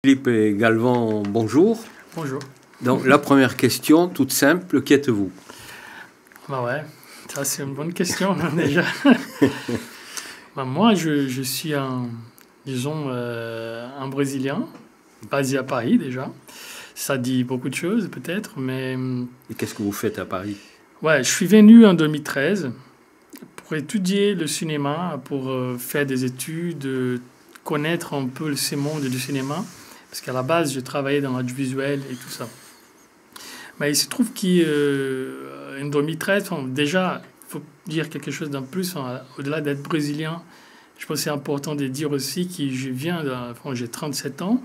Philippe Galvan, bonjour. Bonjour. Donc la première question, toute simple, qui êtes-vous? Bah ouais, ça c'est une bonne question déjà. Moi, je suis un Brésilien, basé à Paris déjà. Ça dit beaucoup de choses peut-être, mais... Et qu'est-ce que vous faites à Paris? Ouais, je suis venu en 2013 pour étudier le cinéma, pour faire des études, connaître un peu ce monde du cinéma. Parce qu'à la base, je travaillais dans l'audiovisuel et tout ça. Mais il se trouve qu'en 2013, déjà, il faut dire quelque chose d'un plus. Au-delà d'être brésilien, je pense que c'est important de dire aussi que j'ai 37 ans.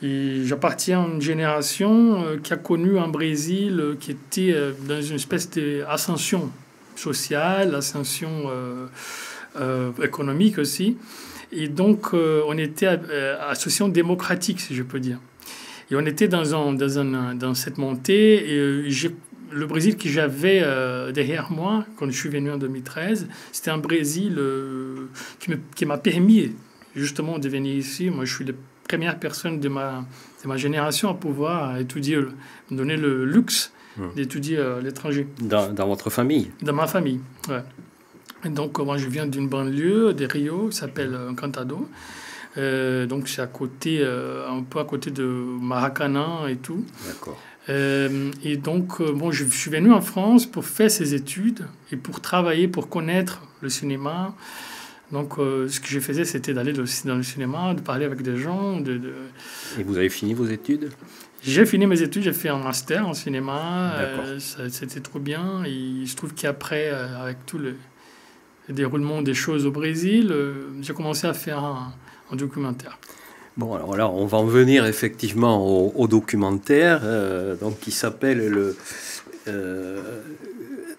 Et j'appartiens à une génération qui a connu un Brésil qui était dans une espèce d'ascension sociale, ascension économique aussi. Et donc, on était association démocratique, si je peux dire. Et on était dans cette montée. Et le Brésil que j'avais derrière moi, quand je suis venu en 2013, c'était un Brésil qui m'a permis justement de venir ici. Moi, je suis la première personne de ma génération à pouvoir étudier, me donner le luxe d'étudier à l'étranger. Dans votre famille? Dans ma famille, ouais. Et donc, moi, je viens d'une banlieue de Rio qui s'appelle Encantado. Donc, c'est un peu à côté de Maracanã et tout. D'accord. Et donc, je suis venu en France pour faire ces études et pour travailler, pour connaître le cinéma. Donc, ce que je faisais, c'était d'aller dans le cinéma, de parler avec des gens. Et vous avez fini vos études? J'ai fini mes études, j'ai fait un master en cinéma. C'était trop bien. Et il se trouve qu'après, avec tout le déroulement des choses au Brésil, j'ai commencé à faire un documentaire. Bon, alors là, on va en venir effectivement au documentaire, donc qui s'appelle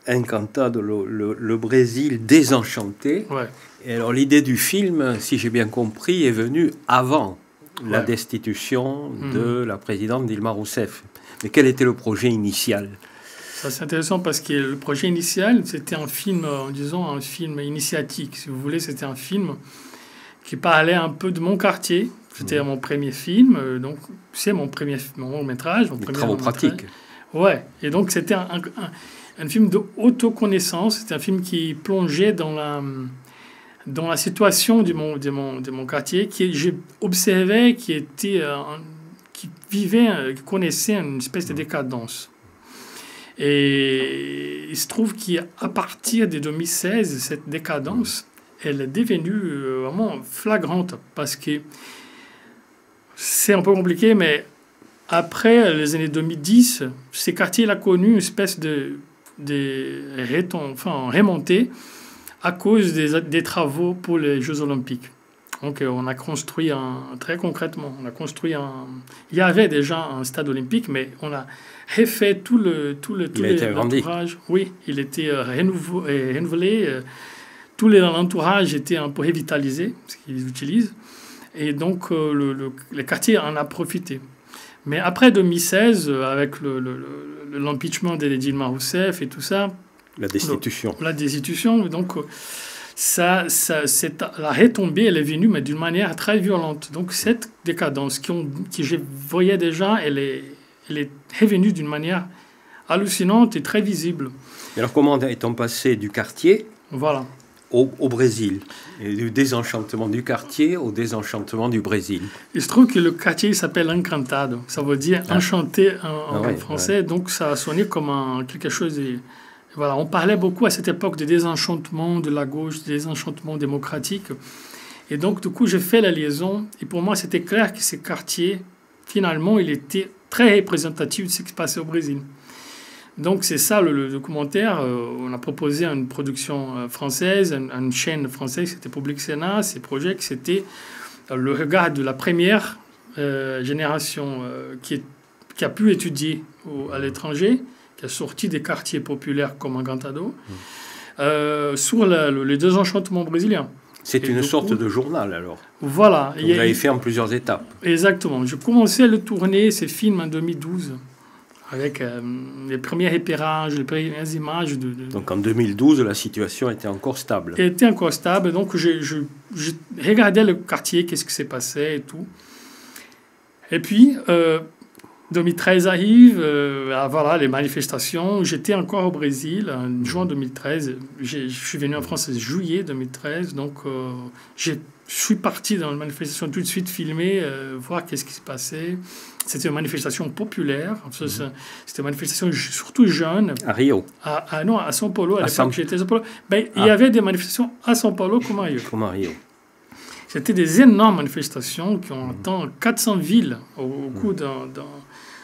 Encantado, le Brésil désenchanté. Ouais. Et alors l'idée du film, si j'ai bien compris, est venue avant la destitution de la présidente Dilma Rousseff. Mais quel était le projet initial? Ça, c'est intéressant parce que le projet initial, c'était un film, un film initiatique, si vous voulez. C'était un film qui parlait un peu de mon quartier. C'était mon premier film, donc c'est mon long métrage. Mon premier travaux pratiques. Ouais, et donc c'était un film d'autoconnaissance. C'était un film qui plongeait dans la situation de mon quartier, qui j'ai observé, qui vivait, qui connaissait une espèce de décadence. Et il se trouve qu'à partir de 2016, cette décadence, elle est devenue vraiment flagrante parce que c'est un peu compliqué, mais après les années 2010, ces quartiers a connu une espèce de remontée à cause des travaux pour les Jeux Olympiques. Donc, on a construit très concrètement, il y avait déjà un stade olympique, mais on a refait tout l'entourage. Oui, il était renouvelé. Tout l'entourage était un peu revitalisé, ce qu'ils utilisent. Et donc, le quartier en a profité. Mais après 2016, avec l'impeachment de Dilma Rousseff et tout ça... La destitution. Donc... la retombée, elle est venue, mais d'une manière très violente. Donc, cette décadence que je voyais déjà, elle est revenue d'une manière hallucinante et très visible. Et alors, comment est-on passé du quartier au Brésil? Et du désenchantement du quartier au désenchantement du Brésil? Il se trouve que le quartier s'appelle Encantado. Ça veut dire enchanté en français. Ouais. Donc, ça a sonné comme quelque chose de... Voilà, on parlait beaucoup à cette époque de désenchantement de la gauche, de désenchantement démocratique. Et donc, du coup, j'ai fait la liaison. Et pour moi, c'était clair que ce quartier, finalement, il était très représentatif de ce qui se passait au Brésil. Donc, c'est ça le documentaire. On a proposé une production française, une chaîne française, c'était Public Sénat. Ces projets, c'était le regard de la première génération qui a pu étudier à l'étranger, qui est sorti des quartiers populaires comme Encantado, sur le désenchantement brésilien. C'est une sorte de journal, alors. Voilà. Vous l'avez fait en plusieurs étapes. Exactement. Je commençais à le tourner, ces films, en 2012, avec les premiers repérages, les premières images. Donc en 2012, la situation était encore stable. Elle était encore stable. Donc je regardais le quartier, qu'est-ce qui s'est passé et tout. Et puis, 2013 arrive, voilà, les manifestations. J'étais encore au Brésil en juin 2013. Je suis venu en France en juillet 2013. Donc, je suis parti dans la manifestation tout de suite filmer, voir qu'est-ce qui se passait. C'était une manifestation populaire. C'était une manifestation surtout jeune. À Rio? Non, à São Paulo. À l'époque, j'étais à São Paulo. Ben, il y avait des manifestations à São Paulo comme à Rio. Comme à Rio. C'était des énormes manifestations qui ont atteint 400 villes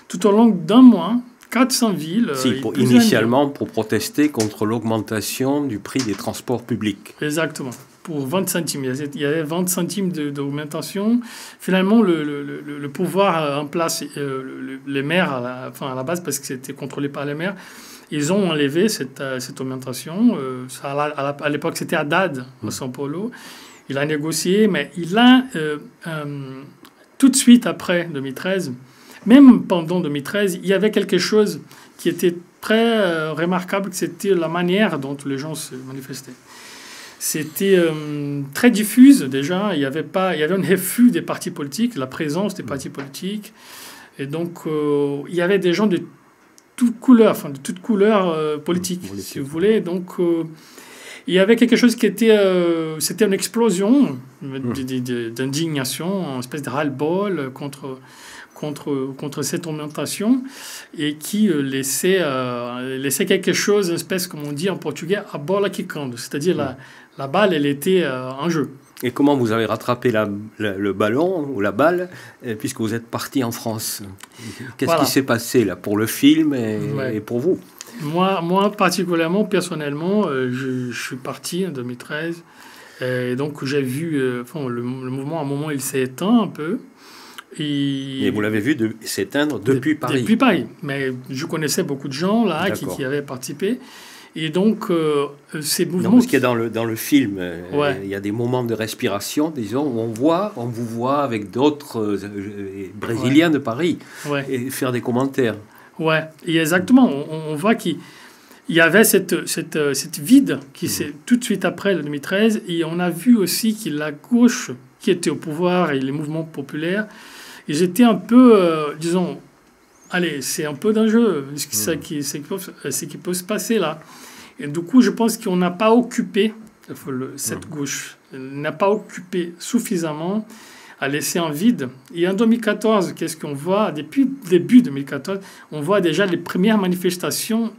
tout au long d'un mois. 400 villes. Initialement, pour protester contre l'augmentation du prix des transports publics. Exactement. Pour 20 centimes. Il y avait 20 centimes d'augmentation. Finalement, le pouvoir en place, les maires, à la base, parce que c'était contrôlé par les maires, ils ont enlevé cette augmentation. À l'époque, c'était Haddad, à São Paulo. Il a négocié, mais il a, tout de suite après 2013, même pendant 2013, il y avait quelque chose qui était très remarquable, c'était la manière dont les gens se manifestaient. C'était très diffuse déjà, il y avait un refus des partis politiques, la présence des partis politiques, et donc il y avait des gens de toutes couleurs, politiques, si vous voulez, donc... il y avait quelque chose qui était... c'était une explosion d'indignation, une espèce de ras-le-bol contre cette augmentation et qui laissait quelque chose, une espèce, comme on dit en portugais, a bola quicando, c'est-à-dire la balle, elle était en jeu. Et comment vous avez rattrapé le ballon ou la balle, puisque vous êtes parti en France? Qu'est-ce qui s'est passé là pour le film et pour vous? Moi, particulièrement, personnellement, je suis parti en 2013. Et donc, j'ai vu le mouvement, à un moment, il s'est éteint un peu. Et vous l'avez vu s'éteindre depuis Paris? Depuis Paris. Mais je connaissais beaucoup de gens là qui avaient participé. Et donc, ces mouvements... Parce qu'il y a dans le film, il y a des moments de respiration, disons, où on vous voit avec d'autres Brésiliens de Paris et faire des commentaires. Ouais, et exactement. On voit qu'il y avait cette vide qui c'est tout de suite après le 2013. Et on a vu aussi que la gauche qui était au pouvoir et les mouvements populaires, ils étaient un peu, disons, allez, c'est un peu dangereux ce qui peut se passer là. Et du coup, je pense qu'on n'a pas occupé, cette gauche, n'a pas occupé suffisamment à laisser un vide. Et en 2014, qu'est-ce qu'on voit? Depuis le début 2014, on voit déjà les premières manifestations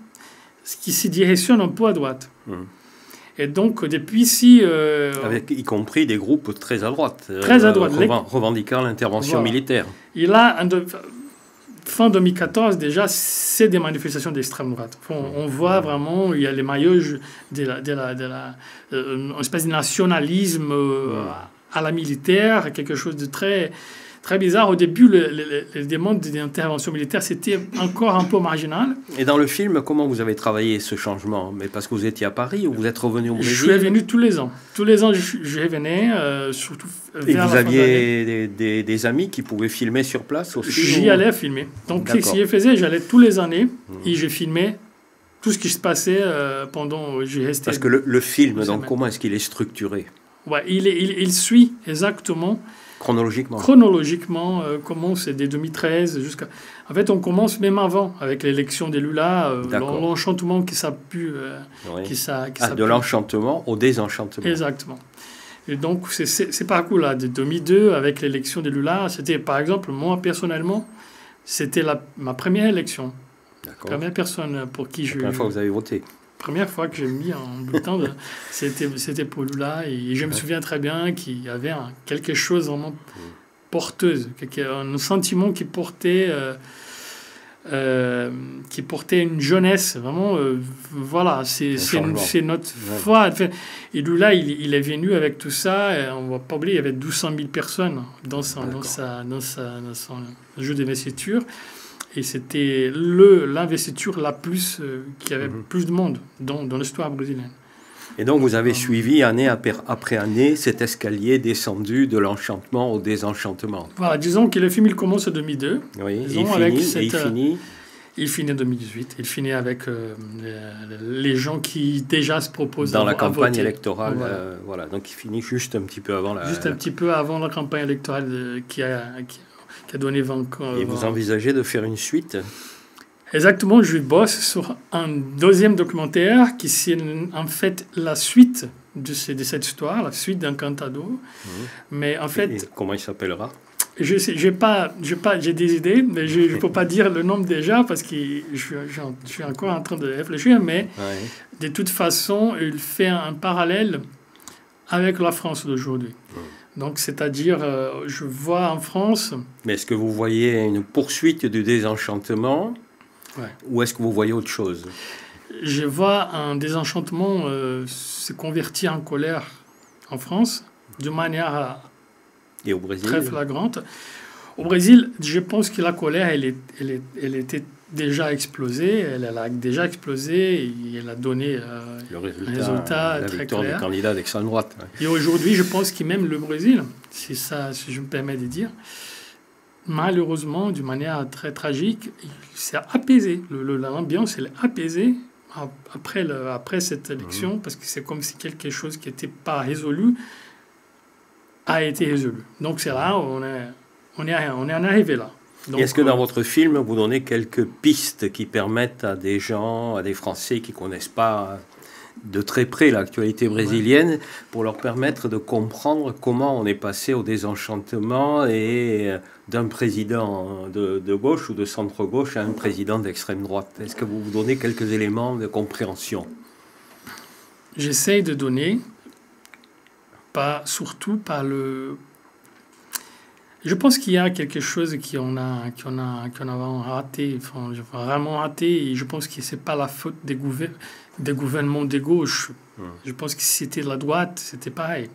qui se directionnent un peu à droite. Et donc, depuis ici... avec y compris des groupes très à droite. Très à droite. Revendiquant l'intervention militaire. Et là, fin 2014, déjà, c'est des manifestations d'extrême droite. On voit vraiment, il y a les maillots une espèce de nationalisme à la militaire, quelque chose de très, très bizarre. Au début, les demandes d'intervention militaire, c'était encore un peu marginal. Et dans le film, comment vous avez travaillé ce changement? Mais parce que vous étiez à Paris ou vous êtes revenu au Brésil? Je suis venu tous les ans. Tous les ans, je venais, surtout et vous aviez des amis qui pouvaient filmer sur place aussi? J'y allais filmer. Donc, ce que je faisais, j'allais tous les années et je filmais tout ce qui se passait pendant... J'ai resté. Parce que le film, donc, comment est-ce qu'il est structuré? Ouais, il suit exactement... Chronologiquement, comment c'est dès 2013 jusqu'à... En fait, on commence même avant, avec l'élection des Lula, l'enchantement qui s'est pu... de l'enchantement au désenchantement. Exactement. Et donc, ces parcours-là, de 2002, avec l'élection des Lula, c'était, par exemple, moi, personnellement, c'était ma première élection. D'accord. Première personne pour qui la première fois que vous avez voté. Première fois que j'ai mis en bulletin, c'était pour Lula. Et je me souviens très bien qu'il y avait quelque chose vraiment porteuse, un sentiment qui portait une jeunesse. Vraiment, voilà, c'est notre foi. Et Lula, il est venu avec tout ça. Et on ne va pas oublier, il y avait 1200 000 personnes dans son jeu d'investiture. Et c'était l'investiture la plus qui avait plus de monde dans l'histoire brésilienne. Et donc vous avez suivi année après année cet escalier descendu de l'enchantement au désenchantement. Voilà, disons que le film il commence en 2002. Oui, il finit en 2018. Il finit avec les gens qui déjà se proposent dans la campagne électorale. Voilà, donc il finit juste un petit peu avant juste un petit peu avant la campagne électorale qui a qui a donné 20 ans. Et vous envisagez de faire une suite? Exactement, je bosse sur un deuxième documentaire qui c'est en fait la suite de cette histoire, la suite d'Encantado. Mais en fait... Et comment il s'appellera? J'ai des idées, mais je ne peux pas dire le nom déjà parce que je suis encore en train de réfléchir, mais de toute façon, il fait un parallèle avec la France d'aujourd'hui. Donc, c'est-à-dire, je vois en France... Mais est-ce que vous voyez une poursuite du désenchantement ou est-ce que vous voyez autre chose? Je vois un désenchantement se convertir en colère en France de manière et au Brésil, très flagrante. Au Brésil, je pense que la colère, elle était déjà explosée. Elle a déjà explosé et elle a donné le résultat la très victoire clair. des candidats d'extrême droite. Et aujourd'hui, je pense que même le Brésil, si je me permets de dire, malheureusement, d'une manière très tragique, c'est apaisé. L'ambiance, elle est apaisée après cette élection, parce que c'est comme si quelque chose qui n'était pas résolu a été résolu. Donc c'est là, on est en arrivé là. Est-ce que dans votre film, vous donnez quelques pistes qui permettent à des gens, à des Français qui ne connaissent pas de très près l'actualité brésilienne, pour leur permettre de comprendre comment on est passé au désenchantement et d'un président de gauche ou de centre-gauche à un président d'extrême droite? Est-ce que vous donnez quelques éléments de compréhension? J'essaye de donner, surtout par le... Je pense qu'il y a quelque chose qu'on a raté, vraiment raté, et je pense que ce n'est pas la faute des gouvernements de gauche. Je pense que si c'était la droite, c'était pareil.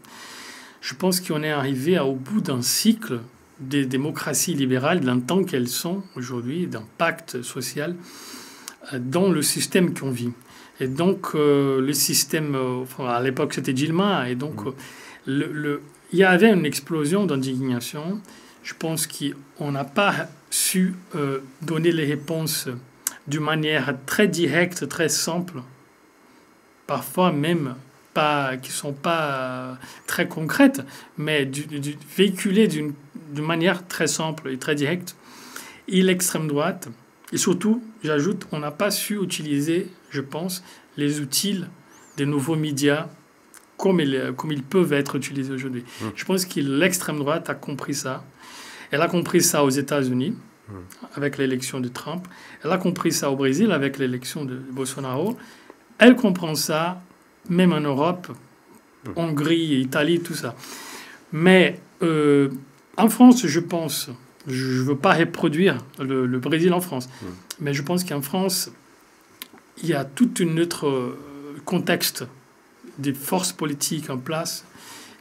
Je pense qu'on est arrivé au bout d'un cycle des démocraties libérales, d'un temps qu'elles sont aujourd'hui, d'un pacte social dans le système qu'on vit. Et donc, le système, à l'époque, c'était Dilma, et donc, il y avait une explosion d'indignation. Je pense qu'on n'a pas su donner les réponses d'une manière très directe, très simple, parfois même qui ne sont pas très concrètes, mais véhiculées d'une manière très simple et très directe. Et l'extrême droite, et surtout, j'ajoute, on n'a pas su utiliser, je pense, les outils des nouveaux médias comme ils peuvent être utilisés aujourd'hui. Je pense que l'extrême droite a compris ça. Elle a compris ça aux États-Unis, avec l'élection de Trump. Elle a compris ça au Brésil, avec l'élection de Bolsonaro. Elle comprend ça, même en Europe, Hongrie, Italie, tout ça. Mais en France, je pense, je ne veux pas reproduire le Brésil en France, mais je pense qu'en France, il y a tout un autre contexte des forces politiques en place,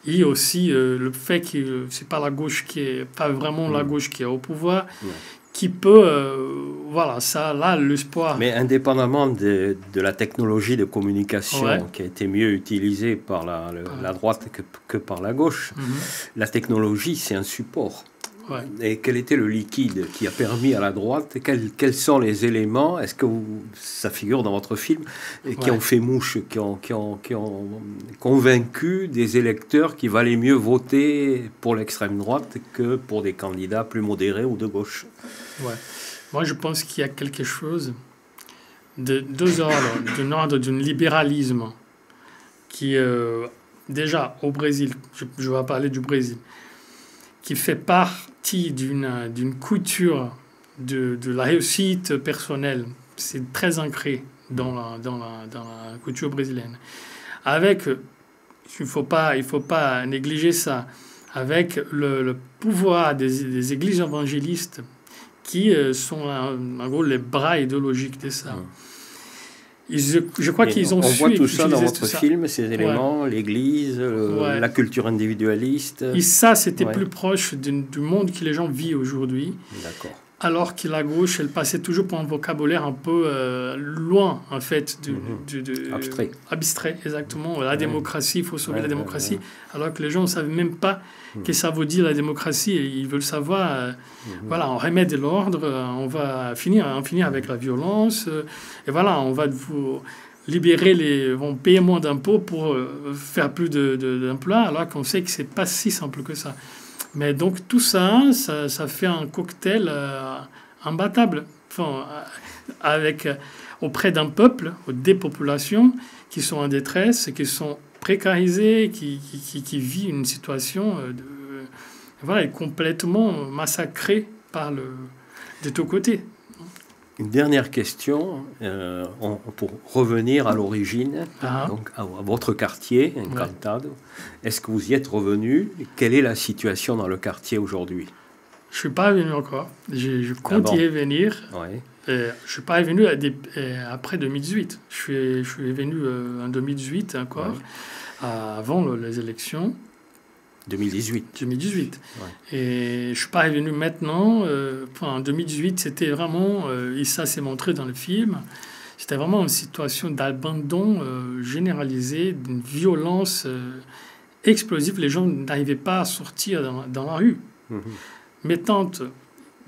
et aussi le fait que c'est pas la gauche qui est pas vraiment la gauche qui est au pouvoir, qui peut voilà, ça là l'espoir. Mais indépendamment de la technologie de communication qui a été mieux utilisée par la droite que par la gauche, la technologie c'est un support. Et quel était le liquide qui a permis à la droite, quels sont les éléments, est-ce que ça figure dans votre film, qui ont fait mouche, qui ont convaincu des électeurs qu'il valait mieux voter pour l'extrême droite que pour des candidats plus modérés ou de gauche? Moi je pense qu'il y a quelque chose de deux ordres, d'un libéralisme qui, déjà au Brésil, je vais parler du Brésil, qui fait partie d'une culture de la réussite personnelle. C'est très ancré dans la culture brésilienne. Avec, il faut pas négliger ça, avec le pouvoir des églises évangélistes qui sont en gros les bras idéologiques de ça. Je crois qu'ils ont su. On voit tout ça dans votre film, ces éléments, l'Église, la culture individualiste. Et ça, c'était plus proche du monde que les gens vivent aujourd'hui. D'accord. Alors que la gauche, elle passait toujours pour un vocabulaire un peu loin, en fait, abstrait, exactement. La démocratie, il faut sauver la démocratie. Alors que les gens ne savent même pas ce que ça veut dire la démocratie. Et ils veulent savoir, voilà, on remet de l'ordre, on va finir avec la violence. Et voilà, on va vous libérer vont payer moins d'impôts pour faire plus d'emplois, alors qu'on sait que ce n'est pas si simple que ça. Mais donc tout ça, ça fait un cocktail imbattable. Enfin, auprès d'un peuple, des populations qui sont en détresse, qui sont précarisées, qui vivent une situation complètement massacrée de tous côtés. Une dernière question, pour revenir à l'origine, donc à votre quartier, Encantado. Est-ce que vous y êtes revenu? Quelle est la situation dans le quartier aujourd'hui? Je ne suis pas venu encore. Je compte y venir. Ouais. Je ne suis pas venu après 2018. Je suis venu en 2018 encore, avant les élections. 2018. 2018. Ouais. Et je ne suis pas venu maintenant. En 2018, c'était vraiment, et ça s'est montré dans le film, c'était vraiment une situation d'abandon généralisé, d'une violence explosive. Les gens n'arrivaient pas à sortir dans la rue. Mm-hmm. Mes tantes,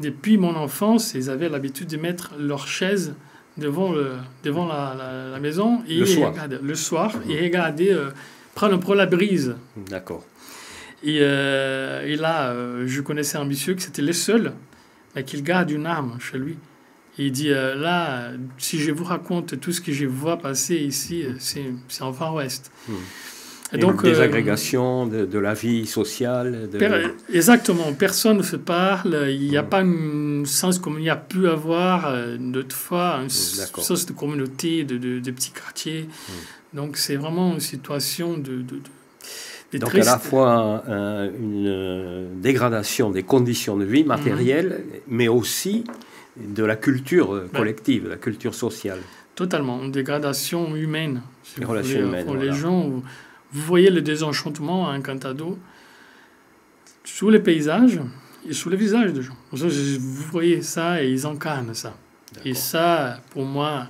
depuis mon enfance, ils avaient l'habitude de mettre leurs chaises devant la maison et le soir et regarder, prendre un peu la brise. D'accord. Et là, je connaissais un monsieur qui c'était le seul qui garde une arme chez lui. Et il dit, là, si je vous raconte tout ce que je vois passer ici, c'est en Far West. Et donc, des agrégations de la vie sociale. Exactement. Personne ne se parle. Il n'y a pas un sens comme il y a pu avoir d'autrefois, un sens de communauté, de petits quartiers. Donc, c'est vraiment une situation donc à la fois une dégradation des conditions de vie matérielles, mais aussi de la culture collective, la culture sociale. Totalement, une dégradation humaine. Les relations humaines. Pour les gens, vous voyez le désenchantement à Encantado sous les paysages et sous les visages des gens. Vous voyez ça et ils incarnent ça. Et ça, pour moi,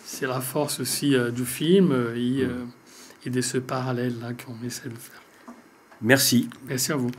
c'est la force aussi du film et de ce parallèle-là qu'on essaie de faire. Merci. Merci à vous.